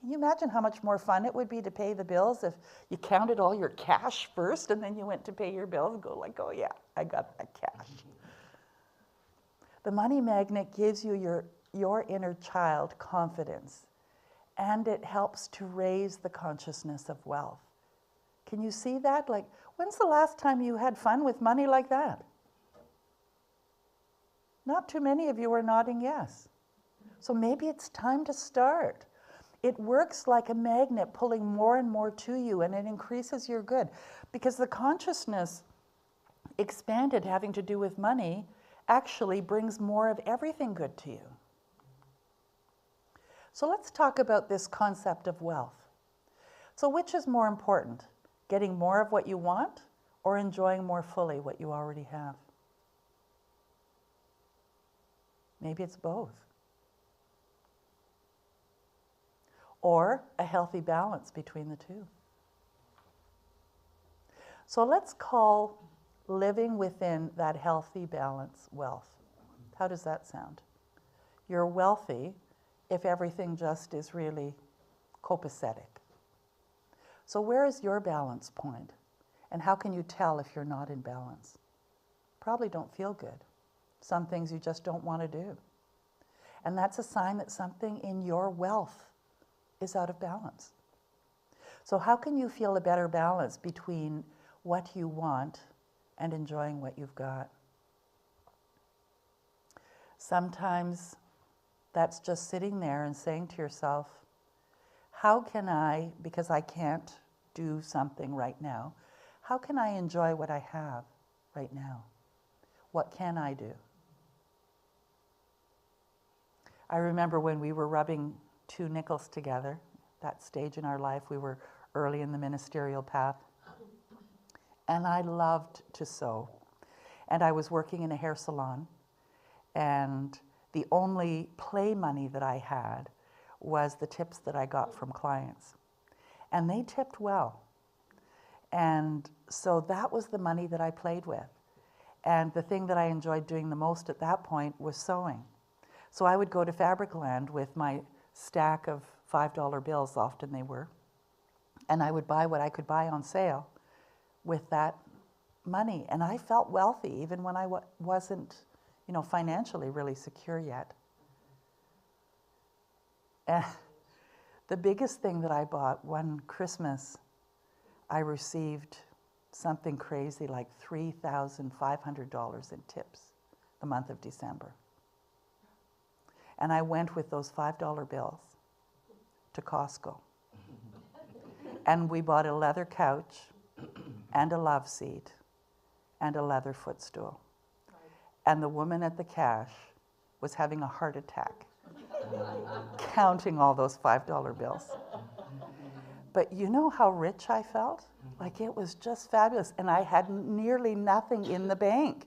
Speaker 1: Can you imagine how much more fun it would be to pay the bills if you counted all your cash first and then you went to pay your bills and go like, oh yeah, I got that cash. The money magnet gives you your inner child confidence, and it helps to raise the consciousness of wealth. Can you see that? Like, when's the last time you had fun with money like that? Not too many of you are nodding yes. So maybe it's time to start. It works like a magnet pulling more and more to you, and it increases your good. Because the consciousness expanded having to do with money actually brings more of everything good to you. So let's talk about this concept of wealth. So which is more important? Getting more of what you want or enjoying more fully what you already have? Maybe it's both. Or a healthy balance between the two. So let's call living within that healthy balance wealth. How does that sound? You're wealthy if everything just is really copacetic. So where is your balance point? And how can you tell if you're not in balance? Probably don't feel good. Some things you just don't want to do. And that's a sign that something in your wealth is out of balance. So how can you feel a better balance between what you want and enjoying what you've got? Sometimes that's just sitting there and saying to yourself, how can I, because I can't do something right now, how can I enjoy what I have right now? What can I do? I remember when we were rubbing two nickels together, that stage in our life, we were early in the ministerial path, and I loved to sew. And I was working in a hair salon, and the only play money that I had was the tips that I got from clients. And they tipped well. And so that was the money that I played with. And the thing that I enjoyed doing the most at that point was sewing. So I would go to Fabricland with my stack of $5 bills, often they were, and I would buy what I could buy on sale with that money. And I felt wealthy even when I wasn't, financially really secure yet. And the biggest thing that I bought one Christmas, I received something crazy like $3,500 in tips the month of December. And I went with those $5 bills to Costco. And we bought a leather couch and a love seat and a leather footstool. And the woman at the cash was having a heart attack, counting all those $5 bills. But you know how rich I felt? Like it was just fabulous. And I had nearly nothing in the bank.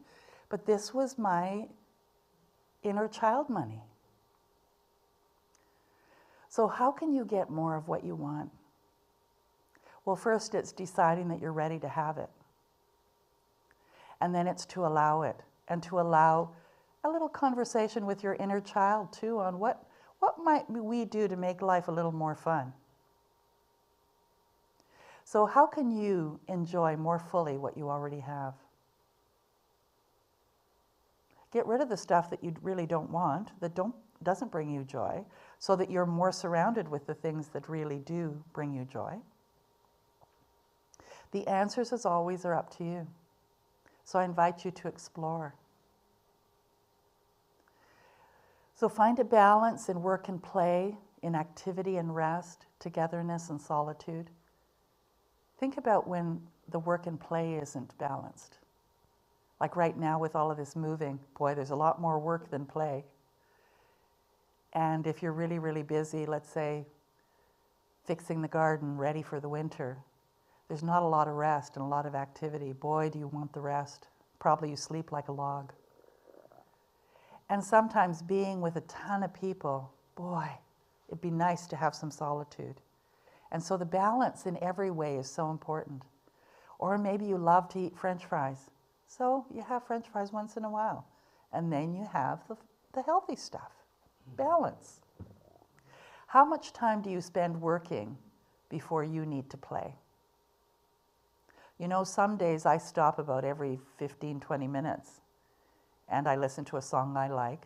Speaker 1: But this was my inner child money. So how can you get more of what you want? Well, first it's deciding that you're ready to have it. And then it's to allow it, and to allow a little conversation with your inner child too on what might we do to make life a little more fun. So how can you enjoy more fully what you already have? Get rid of the stuff that you really don't want, that doesn't bring you joy, so that you're more surrounded with the things that really do bring you joy. The answers, as always, are up to you. So I invite you to explore. So find a balance in work and play, in activity and rest, togetherness and solitude. Think about when the work and play isn't balanced. Like right now with all of this moving, boy, there's a lot more work than play. And if you're really, really busy, let's say, fixing the garden ready for the winter, there's not a lot of rest and a lot of activity. Boy, do you want the rest. Probably you sleep like a log. And sometimes being with a ton of people, boy, it'd be nice to have some solitude. And so the balance in every way is so important. Or maybe you love to eat French fries. So you have French fries once in a while. And then you have the healthy stuff. Balance. How much time do you spend working before you need to play? You know, some days I stop about every 15, 20 minutes and I listen to a song I like,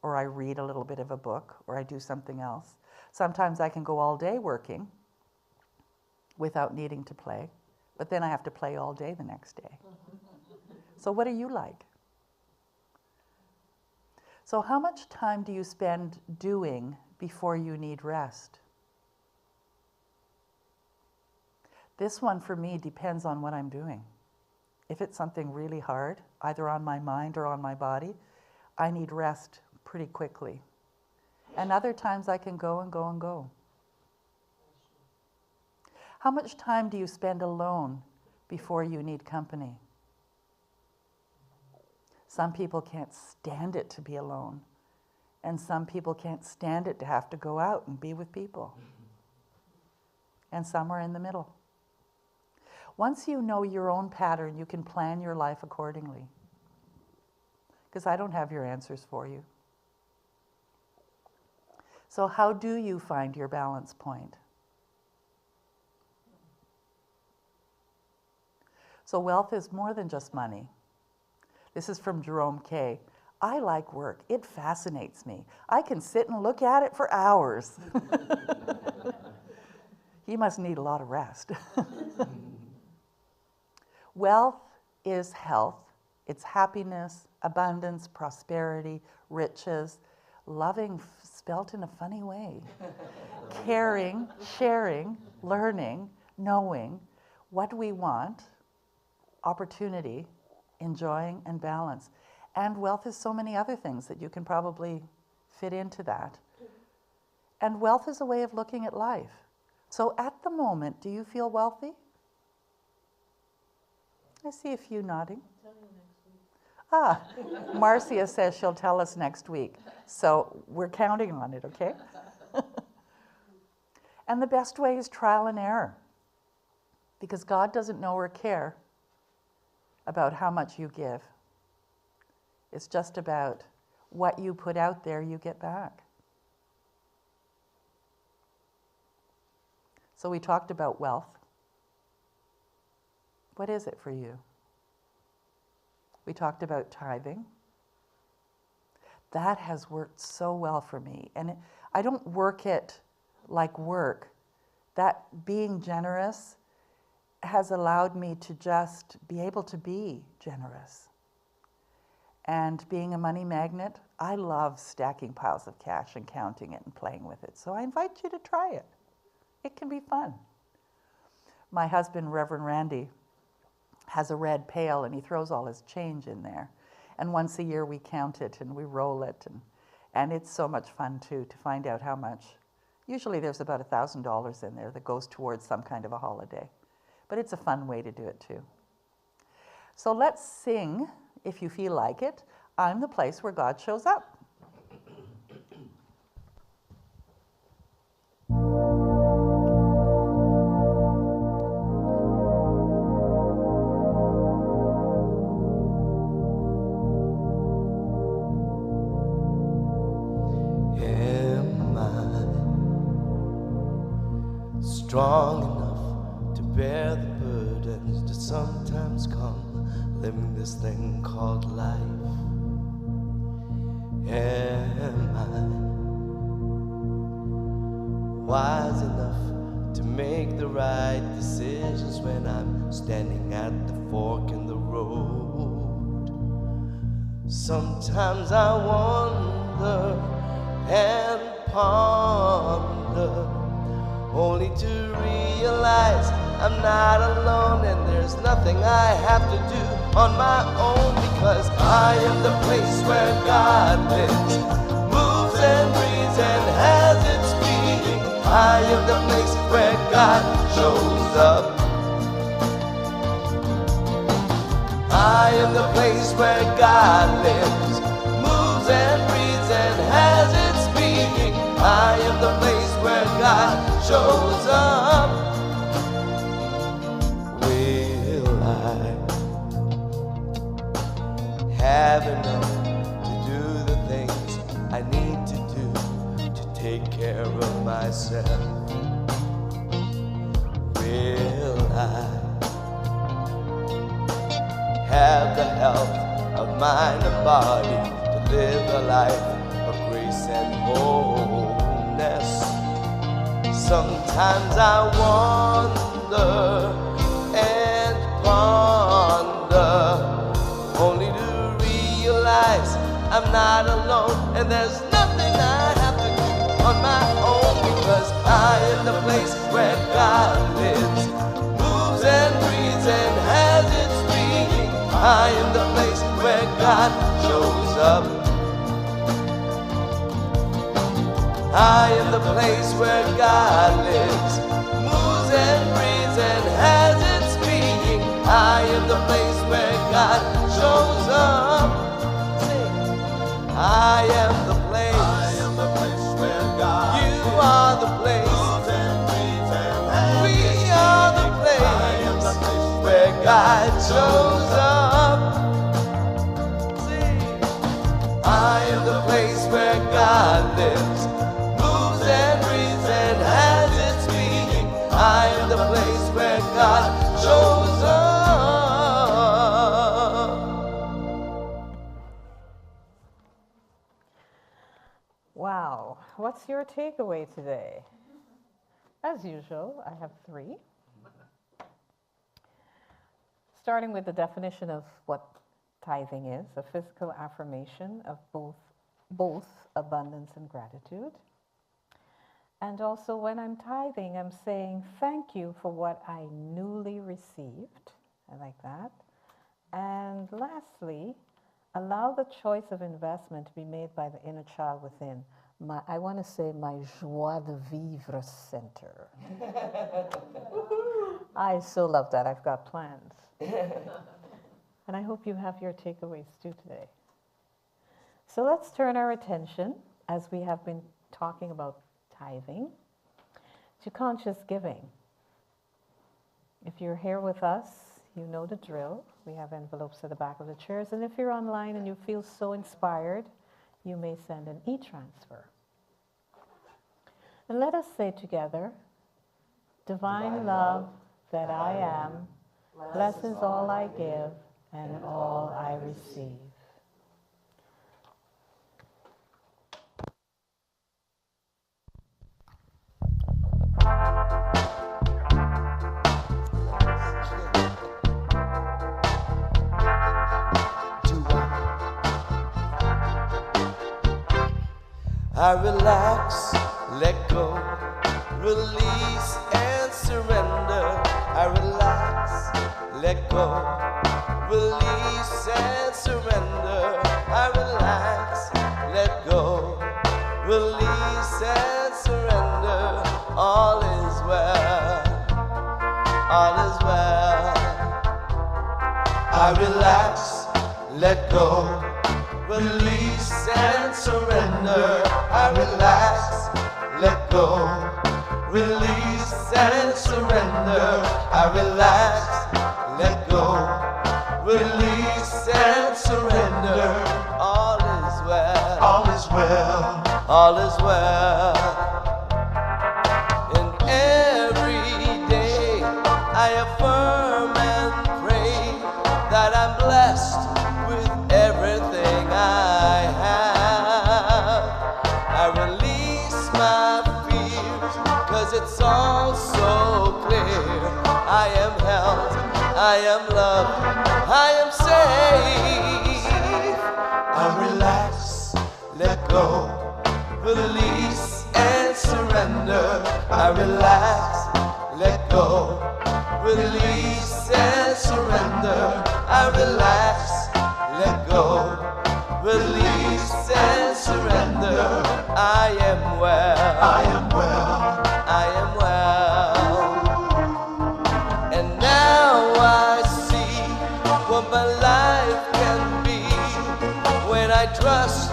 Speaker 1: or I read a little bit of a book, or I do something else. Sometimes I can go all day working without needing to play, but then I have to play all day the next day. So what are you like? So how much time do you spend doing before you need rest? This one for me depends on what I'm doing. If it's something really hard, either on my mind or on my body, I need rest pretty quickly. And other times I can go and go and go. How much time do you spend alone before you need company? Some people can't stand it to be alone. And some people can't stand it to have to go out and be with people. And some are in the middle. Once you know your own pattern, you can plan your life accordingly. Because I don't have your answers for you. So how do you find your balance point? So wealth is more than just money. This is from Jerome Kay. I like work. It fascinates me. I can sit and look at it for hours. He must need a lot of rest. Wealth is health. It's happiness, abundance, prosperity, riches, loving spelt in a funny way. Caring, sharing, learning, knowing what we want, opportunity, enjoying, and balance. And wealth is so many other things that you can probably fit into that. And wealth is a way of looking at life. So at the moment, do you feel wealthy? I see a few nodding. Marcia says she'll tell us next week. So we're counting on it, okay? And the best way is trial and error. Because God doesn't know or care about how much you give. It's just about what you put out there, you get back. So we talked about wealth. What is it for you? We talked about tithing. That has worked so well for me. And I don't work it like work. That being generous has allowed me to just be able to be generous. And being a money magnet, I love stacking piles of cash and counting it and playing with it. So I invite you to try it. It can be fun. My husband, Reverend Randy, has a red pail and he throws all his change in there. And once a year we count it and we roll it. And it's so much fun, too, to find out how much. Usually there's about $1,000 in there that goes towards some kind of a holiday. But it's a fun way to do it, too. So let's sing, if you feel like it, I'm the place where God shows up.
Speaker 2: Strong enough to bear the burdens that sometimes come living this thing called life? Am I wise enough to make the right decisions when I'm standing at the fork in the road? Sometimes I wonder and ponder, only to realize I'm not alone and there's nothing I have to do on my own, because I am the place where God lives, moves and breathes and has its being. I am the place where God shows up. I am the place where God lives, moves and breathes and has its being. I am the place where God shows up. Will I have enough to do the things I need to do to take care of myself? Will I have the health of mind and body to live a life of grace and wholeness? Sometimes I wonder and ponder, only to realize I'm not alone and there's nothing I have to do on my own, because I am the place where God lives, moves and breathes and has its being. I am the place where God shows up. I am the place where God lives, moves and breathes and has its being. I am the place where God shows up. Sing. I am the place. I am the place where God lives. You are the place. Moves and breathes and has we are the place. I am the place where God shows up. Sing. I am the place where God lives, and breathes and has its being. I am the place where God shows up.
Speaker 3: Wow, what's your takeaway today? As usual, I have three. Starting with the definition of what tithing is, a physical affirmation of both abundance and gratitude. And also, when I'm tithing, I'm saying thank you for what I newly received. I like that. And lastly, allow the choice of investment to be made by the inner child within. I want to say my joie de vivre center. I so love that. I've got plans. And I hope you have your takeaways too today. So let's turn our attention, as we have been talking about tithing, to conscious giving. If you're here with us, you know the drill. We have envelopes at the back of the chairs, and if you're online and you feel so inspired, you may send an e-transfer. And let us say together, divine love that I am, blesses all I give and all I receive.
Speaker 2: I relax, let go, release and surrender. I relax, let go, release and surrender. all is well. I relax, let go, release and surrender. I relax, let go, release and surrender. I relax, let go, release and surrender. All is well. All is well. All is well. And every day I affirm and pray that I'm blessed with everything I have. I release my fears, 'cause it's all so clear. I am held, I am loved, I am safe. I relax, let go, release and surrender. I relax, let go, release and surrender. I relax, let go, release and surrender. I am well. I am well. I am well. And now I see what my life can be when I trust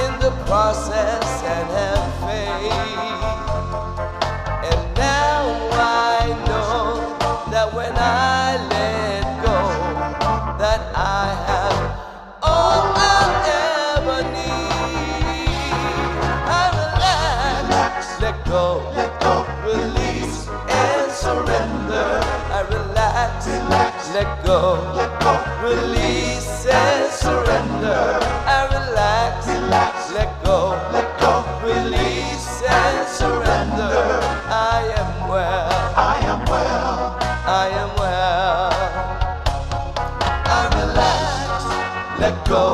Speaker 2: in the process and have faith. And now I know that when I let go, that I have all I'll ever need. I relax, let go, release and surrender. I relax, let go, release and surrender. I relax, let go, release and surrender. I am well. I am well. I am well. I relax, let go,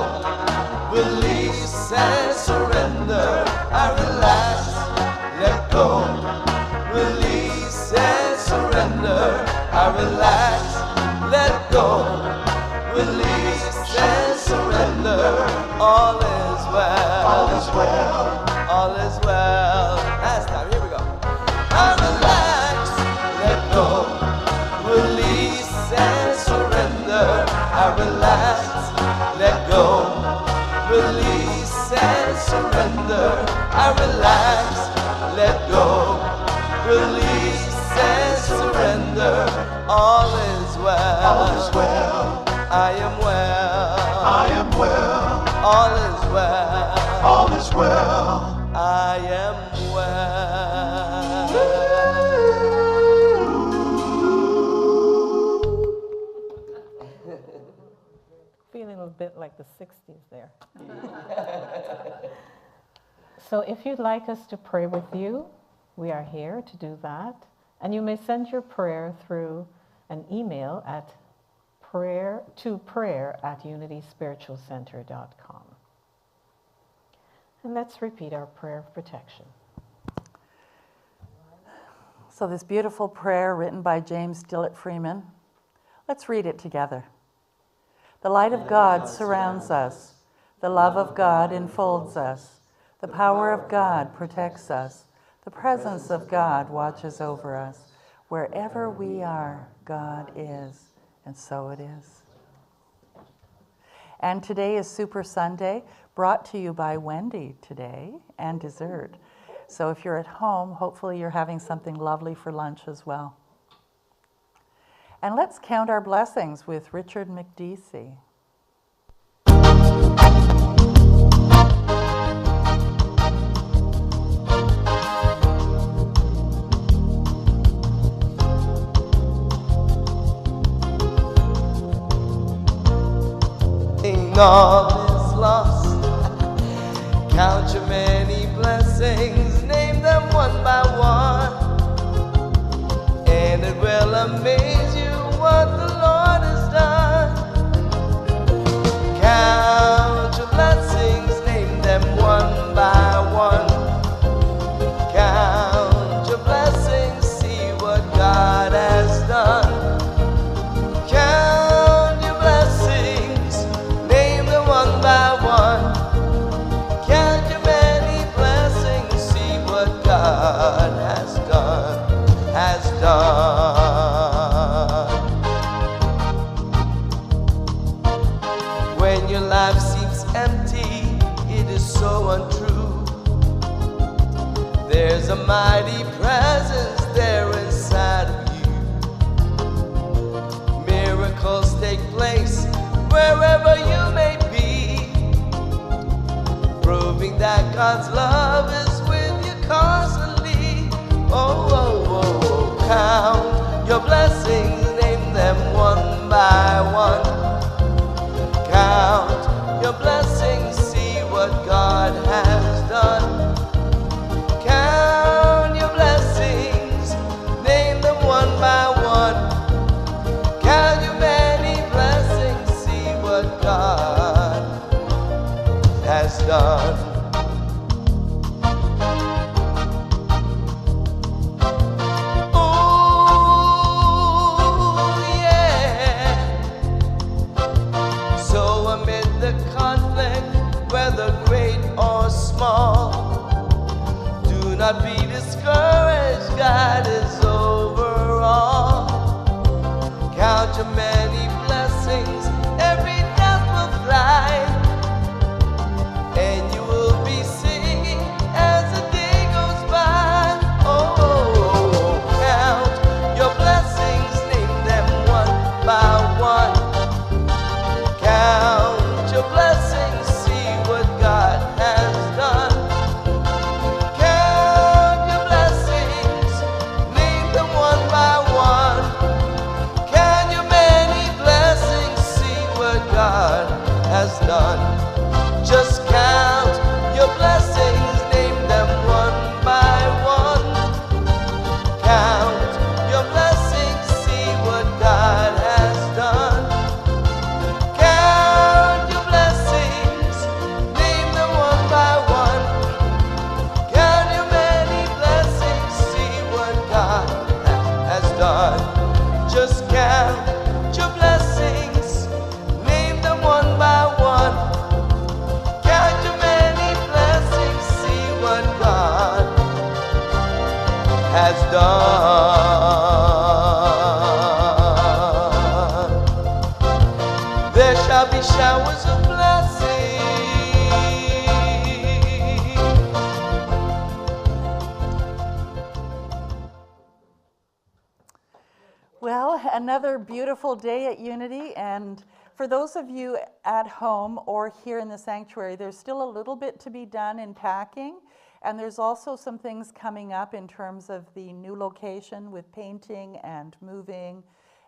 Speaker 2: release and surrender. I relax, let go, release and surrender. I relax, let go, release and surrender. All is well. All is well. All is well. Last time, here we go. I relax, let go, release and surrender. I relax, let go, release and surrender. I relax, let go, release and surrender. All is well. All is well. I am well. I am well. All is well. All is well. I am well.
Speaker 3: Feeling a bit like the 60s there. So if you'd like us to pray with you, we are here to do that. And you may send your prayer through an email at prayer@unityspiritualcenter.com. And let's repeat our prayer of protection.
Speaker 1: So this beautiful prayer written by James Dillett Freeman, let's read it together. The light of God surrounds us. The love of God enfolds us. The power of God protects us. The presence of God watches over us. Wherever we are, God is, and so it is. And today is Super Sunday, brought to you by Wendy today, and dessert. So if you're at home, hopefully you're having something lovely for lunch as well. And let's count our blessings with Richard McDeesey.
Speaker 2: All is lost. Count your many blessings, name them one by one, and it will amaze you what the Lord has done. Count your blessings, name them one by one. Count your blessings, see what God has done. One by one, count your many blessings, see what God has done, has done. a mighty presence there inside of you. Miracles take place wherever you may be, proving that God's love is with you constantly. Oh, oh, oh, oh. Count your blessings, name them one by one. Count your blessings, see what God has done. Count your blessings, name them one by one. Count your many blessings, see what God has done. Oh, yeah. So amid the conflict, whether great or small, do not be discouraged, God is over all. Count your many blessings, every death will fly, and you will be singing as the day goes by. Oh, oh, oh. Count your blessings, name them one by one. Count your blessings, see what God has done. Count your blessings, name them one by one. Count your many blessings, see what God has done. Just count your blessings, name them one by one. Count your blessings, see what God has done. Count your blessings, name them one by one. Count your many blessings, see what God has done. Just count your blessings, name them one by one. Count your many blessings, see what God has done. There shall be showers of blessing.
Speaker 1: Well, another beautiful day at Unity, and for those of you at home or here in the sanctuary, there's still a little bit to be done in packing, and there's also some things coming up in terms of the new location with painting and moving,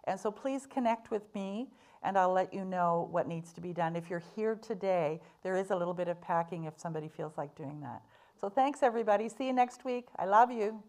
Speaker 1: and so please connect with me, and I'll let you know what needs to be done. If you're here today, there is a little bit of packing if somebody feels like doing that. So thanks, everybody. See you next week. I love you.